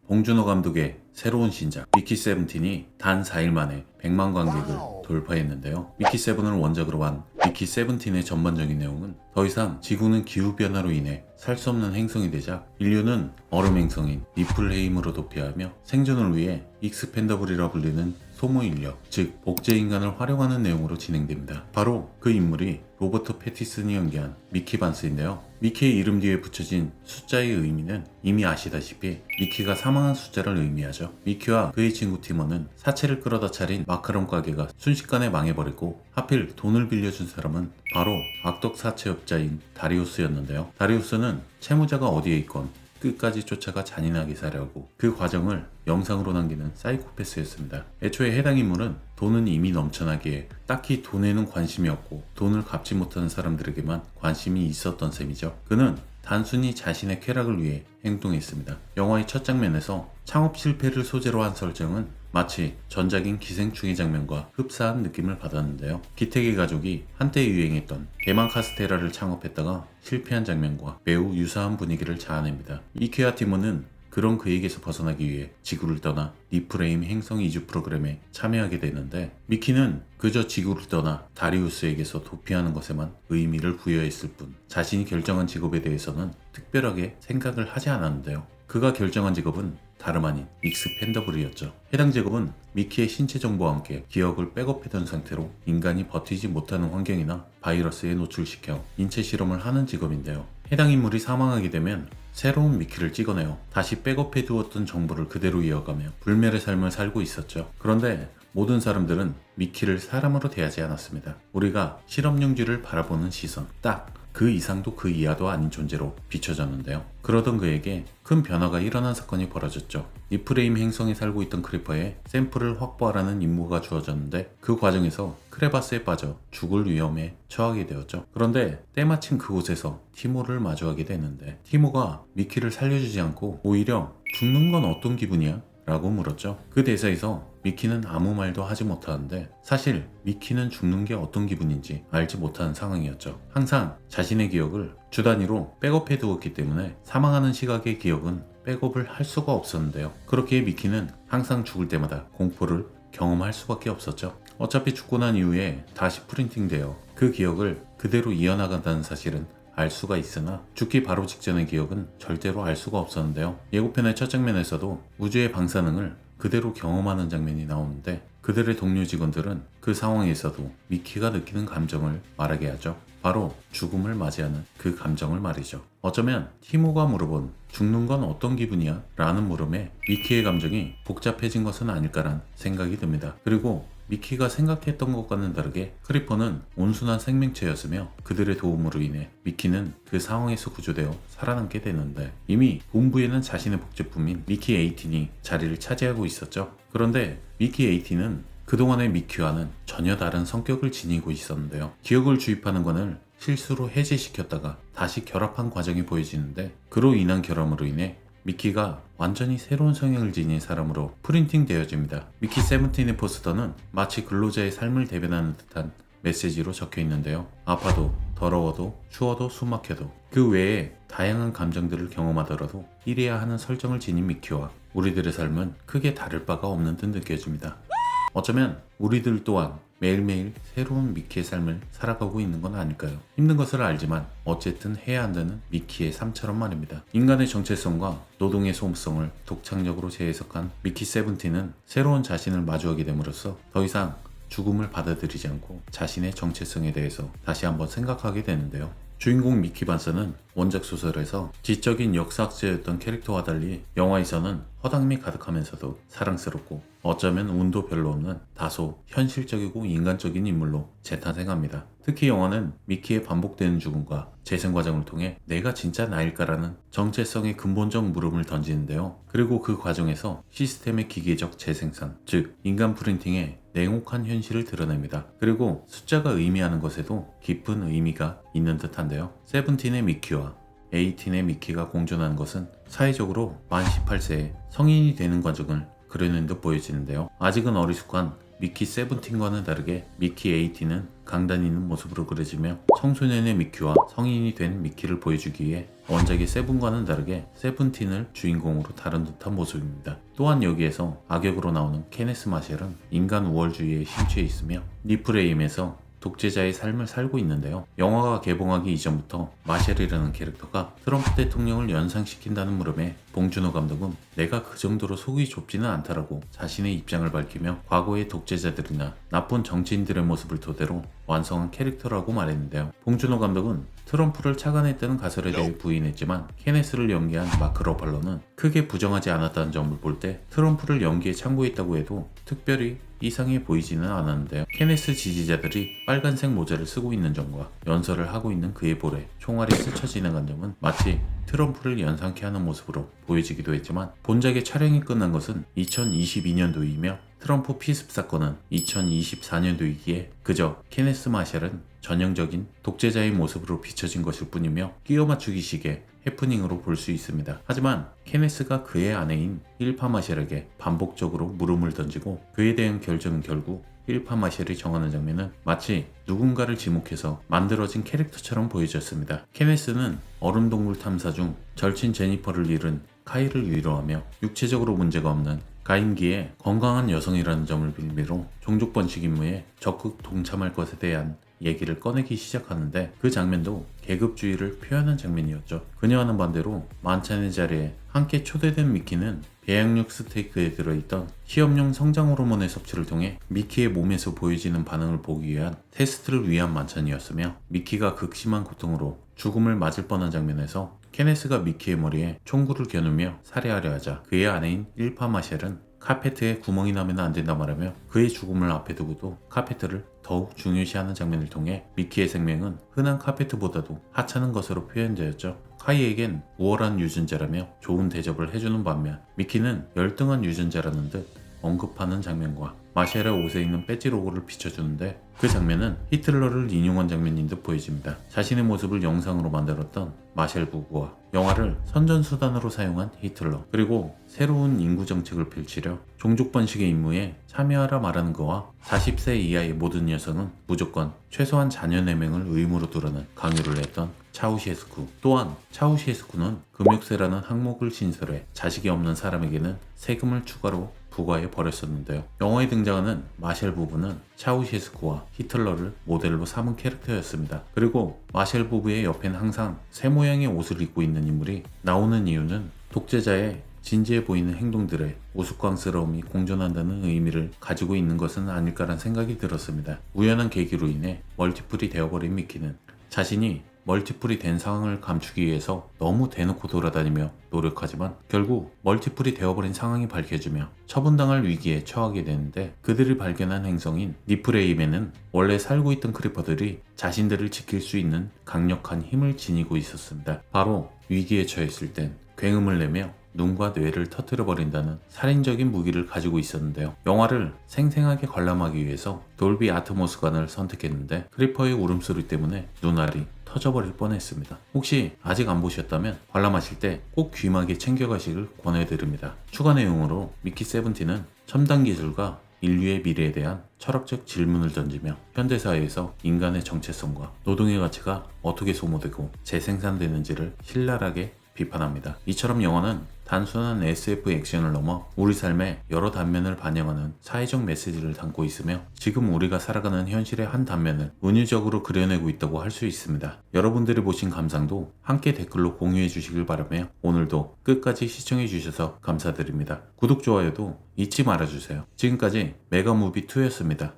봉준호 감독의 새로운 신작 미키 세븐틴이 단 4일 만에 100만 관객을 돌파했는데요. 미키 세븐을 원작으로 한 미키 세븐틴의 전반적인 내용은 더 이상 지구는 기후변화로 인해 살 수 없는 행성이 되자 인류는 얼음 행성인 니플헤임으로 도피하며 생존을 위해 익스펜더블이라 불리는 소모 인력, 즉 복제 인간을 활용하는 내용으로 진행됩니다. 바로 그 인물이 로버트 패티슨이 연기한 미키 반스인데요. 미키의 이름 뒤에 붙여진 숫자의 의미는 이미 아시다시피 미키가 사망한 숫자를 의미하죠. 미키와 그의 친구 티머는 사채를 끌어다 차린 마카롱 가게가 순식간에 망해버리고 하필 돈을 빌려준 사람은 바로 악덕 사채업자인 다리우스였는데요. 다리우스는 채무자가 어디에 있건 끝까지 쫓아가 잔인하게 살해하고 그 과정을 영상으로 남기는 사이코패스였습니다. 애초에 해당 인물은 돈은 이미 넘쳐나기에 딱히 돈에는 관심이 없고 돈을 갚지 못하는 사람들에게만 관심이 있었던 셈이죠. 그는 단순히 자신의 쾌락을 위해 행동했습니다. 영화의 첫 장면에서 창업 실패를 소재로 한 설정은 마치 전작인 기생충의 장면과 흡사한 느낌을 받았는데요. 기택의 가족이 한때 유행했던 대만 카스테라를 창업했다가 실패한 장면과 매우 유사한 분위기를 자아냅니다. 이케아 티모는 그런 그에게서 벗어나기 위해 지구를 떠나 니프레임 행성 이주 프로그램에 참여하게 되는데 미키는 그저 지구를 떠나 다리우스에게서 도피하는 것에만 의미를 부여했을 뿐 자신이 결정한 직업에 대해서는 특별하게 생각을 하지 않았는데요. 그가 결정한 직업은 다름 아닌 익스펜더블이었죠. 해당 직업은 미키의 신체 정보와 함께 기억을 백업해둔 상태로 인간이 버티지 못하는 환경이나 바이러스에 노출시켜 인체 실험을 하는 직업인데요. 해당 인물이 사망하게 되면 새로운 미키를 찍어내어 다시 백업해 두었던 정보를 그대로 이어가며 불멸의 삶을 살고 있었죠. 그런데 모든 사람들은 미키를 사람으로 대하지 않았습니다. 우리가 실험용지를 바라보는 시선, 딱 그 이상도 그 이하도 아닌 존재로 비춰졌는데요. 그러던 그에게 큰 변화가 일어난 사건이 벌어졌죠. 니프레임 행성에 살고 있던 크리퍼에 샘플을 확보하라는 임무가 주어졌는데 그 과정에서 크레바스에 빠져 죽을 위험에 처하게 되었죠. 그런데 때마침 그곳에서 티모를 마주하게 되는데 티모가 미키를 살려주지 않고 오히려 죽는 건 어떤 기분이야? 라고 물었죠. 그 대사에서 미키는 아무 말도 하지 못하는데 사실 미키는 죽는 게 어떤 기분인지 알지 못하는 상황이었죠. 항상 자신의 기억을 주 단위로 백업해 두었기 때문에 사망하는 시각의 기억은 백업을 할 수가 없었는데요. 그렇기에 미키는 항상 죽을 때마다 공포를 경험할 수밖에 없었죠. 어차피 죽고 난 이후에 다시 프린팅되어 그 기억을 그대로 이어나간다는 사실은 알 수가 있으나 죽기 바로 직전의 기억은 절대로 알 수가 없었는데요. 예고편의 첫 장면에서도 우주의 방사능을 그대로 경험하는 장면이 나오는데 그들의 동료 직원들은 그 상황에서도 미키가 느끼는 감정을 말하게 하죠. 바로 죽음을 맞이하는 그 감정을 말이죠. 어쩌면 티모가 물어본 죽는 건 어떤 기분이야? 라는 물음에 미키의 감정이 복잡해진 것은 아닐까란 생각이 듭니다. 그리고 미키가 생각했던 것과는 다르게 크리퍼는 온순한 생명체였으며 그들의 도움으로 인해 미키는 그 상황에서 구조되어 살아남게 되는데 이미 본부에는 자신의 복제품인 미키 18이 자리를 차지하고 있었죠. 그런데 미키 18은 그동안의 미키와는 전혀 다른 성격을 지니고 있었는데요. 기억을 주입하는 것을 실수로 해제시켰다가 다시 결합한 과정이 보여지는데 그로 인한 결함으로 인해 미키가 완전히 새로운 성향을 지닌 사람으로 프린팅 되어집니다. 미키 세븐틴의 포스터는 마치 근로자의 삶을 대변하는 듯한 메시지로 적혀 있는데요. 아파도, 더러워도, 추워도, 숨막혀도 그 외에 다양한 감정들을 경험하더라도 이래야 하는 설정을 지닌 미키와 우리들의 삶은 크게 다를 바가 없는 듯 느껴집니다. 어쩌면 우리들 또한 매일매일 새로운 미키의 삶을 살아가고 있는 건 아닐까요? 힘든 것을 알지만 어쨌든 해야 한다는 미키의 삶처럼 말입니다. 인간의 정체성과 노동의 소음성을 독창적으로 재해석한 미키 세븐틴은 새로운 자신을 마주하게 됨으로써 더 이상 죽음을 받아들이지 않고 자신의 정체성에 대해서 다시 한번 생각하게 되는데요. 주인공 미키 반스는 원작 소설에서 지적인 역사학자였던 캐릭터와 달리 영화에서는 허당미 가득하면서도 사랑스럽고 어쩌면 운도 별로 없는 다소 현실적이고 인간적인 인물로 재탄생합니다. 특히 영화는 미키의 반복되는 죽음과 재생 과정을 통해 내가 진짜 나일까라는 정체성의 근본적 물음을 던지는데요. 그리고 그 과정에서 시스템의 기계적 재생산, 즉 인간 프린팅의 냉혹한 현실을 드러냅니다. 그리고 숫자가 의미하는 것에도 깊은 의미가 있는 듯한데요. 세븐틴의 미키와 18의 미키가 공존하는 것은 사회적으로 만 18세에 성인이 되는 과정을 그려낸 듯 보여지는데요. 아직은 어리숙한 미키 세븐틴과는 다르게 미키 에이틴은 강단 있는 모습으로 그려지며 청소년의 미키와 성인이 된 미키를 보여주기 위해 원작의 세븐과는 다르게 세븐틴을 주인공으로 다룬 듯한 모습입니다. 또한 여기에서 악역으로 나오는 케네스 마셸은 인간 우월주의에 심취해 있으며 니프레임에서 독재자의 삶을 살고 있는데요. 영화가 개봉하기 이전부터 마셸이라는 캐릭터가 트럼프 대통령을 연상시킨다는 물음에 봉준호 감독은 내가 그 정도로 속이 좁지는 않다라고 자신의 입장을 밝히며 과거의 독재자들이나 나쁜 정치인들의 모습을 토대로 완성한 캐릭터라고 말했는데요. 봉준호 감독은 트럼프를 착안했다는 가설에 대해 부인했지만 케네스를 연기한 마크 러팔러는 크게 부정하지 않았다는 점을 볼 때 트럼프를 연기에 참고했다고 해도 특별히 이상해 보이지는 않았는데요. 케네스 지지자들이 빨간색 모자를 쓰고 있는 점과 연설을 하고 있는 그의 볼에 총알이 스쳐 지나간 점은 마치 트럼프를 연상케 하는 모습으로 보여지기도 했지만 본작의 촬영이 끝난 것은 2022년도이며 트럼프 피습 사건은 2024년도이기에 그저 케네스 마셸은 전형적인 독재자의 모습으로 비춰진 것일 뿐이며 끼워 맞추기식의 해프닝으로 볼 수 있습니다. 하지만 케네스가 그의 아내인 일파 마셸에게 반복적으로 물음을 던지고 그에 대한 결정은 결국 일파 마셸이 정하는 장면은 마치 누군가를 지목해서 만들어진 캐릭터처럼 보여졌습니다. 케네스는 얼음동굴 탐사 중 절친 제니퍼를 잃은 카이를 위로하며 육체적으로 문제가 없는 가임기에 건강한 여성이라는 점을 빌미로 종족 번식 임무에 적극 동참할 것에 대한 얘기를 꺼내기 시작하는데 그 장면도 계급주의를 표현한 장면이었죠. 그녀와는 반대로 만찬의 자리에 함께 초대된 미키는 배양육 스테이크에 들어있던 시험용 성장 호르몬의 섭취를 통해 미키의 몸에서 보여지는 반응을 보기 위한 테스트를 위한 만찬이었으며 미키가 극심한 고통으로 죽음을 맞을 뻔한 장면에서 케네스가 미키의 머리에 총구를 겨누며 살해하려 하자 그의 아내인 일파 마셸은 카페트에 구멍이 나면 안 된다 말하며 그의 죽음을 앞에 두고도 카페트를 더욱 중요시하는 장면을 통해 미키의 생명은 흔한 카페트보다도 하찮은 것으로 표현되었죠. 카이에겐 우월한 유전자라며 좋은 대접을 해주는 반면 미키는 열등한 유전자라는 듯 언급하는 장면과 마셸의 옷에 있는 배지 로고를 비춰주는데 그 장면은 히틀러를 인용한 장면인 듯 보여집니다. 자신의 모습을 영상으로 만들었던 마셸 부부와 영화를 선전수단으로 사용한 히틀러, 그리고 새로운 인구 정책을 펼치려 종족 번식의 임무에 참여하라 말하는 거와 40세 이하의 모든 여성은 무조건 최소한 자녀 4명을 의무로 두라는 강요를 했던 차우셰스쿠. 또한 차우셰스쿠는 금욕세라는 항목을 신설해 자식이 없는 사람에게는 세금을 추가로 부과해 버렸었는데요. 영화에 등장하는 마셸 부부는 차우셰스쿠와 히틀러를 모델로 삼은 캐릭터였습니다. 그리고 마셸 부부의 옆엔 항상 새 모양의 옷을 입고 있는 인물이 나오는 이유는 독재자의 진지해 보이는 행동들에 우스꽝스러움이 공존한다는 의미를 가지고 있는 것은 아닐까란 생각이 들었습니다. 우연한 계기로 인해 멀티플이 되어버린 미키는 자신이 멀티플이 된 상황을 감추기 위해서 너무 대놓고 돌아다니며 노력하지만 결국 멀티플이 되어버린 상황이 밝혀지며 처분당할 위기에 처하게 되는데 그들이 발견한 행성인 니프레임에는 원래 살고 있던 크리퍼들이 자신들을 지킬 수 있는 강력한 힘을 지니고 있었습니다. 바로 위기에 처했을 땐 굉음을 내며 눈과 뇌를 터뜨려버린다는 살인적인 무기를 가지고 있었는데요. 영화를 생생하게 관람하기 위해서 돌비 아트모스관을 선택했는데 크리퍼의 울음소리 때문에 눈알이 터져버릴 뻔했습니다. 혹시 아직 안 보셨다면 관람하실 때 꼭 귀마개 챙겨가시길 권해드립니다. 추가 내용으로 미키 세븐틴은 첨단 기술과 인류의 미래에 대한 철학적 질문을 던지며 현대사회에서 인간의 정체성과 노동의 가치가 어떻게 소모되고 재생산되는지를 신랄하게 비판합니다. 이처럼 영화는 단순한 SF 액션을 넘어 우리 삶의 여러 단면을 반영하는 사회적 메시지를 담고 있으며 지금 우리가 살아가는 현실의 한 단면을 은유적으로 그려내고 있다고 할 수 있습니다. 여러분들이 보신 감상도 함께 댓글로 공유해 주시길 바라며 오늘도 끝까지 시청해 주셔서 감사드립니다. 구독, 좋아요도 잊지 말아주세요. 지금까지 메가무비2였습니다.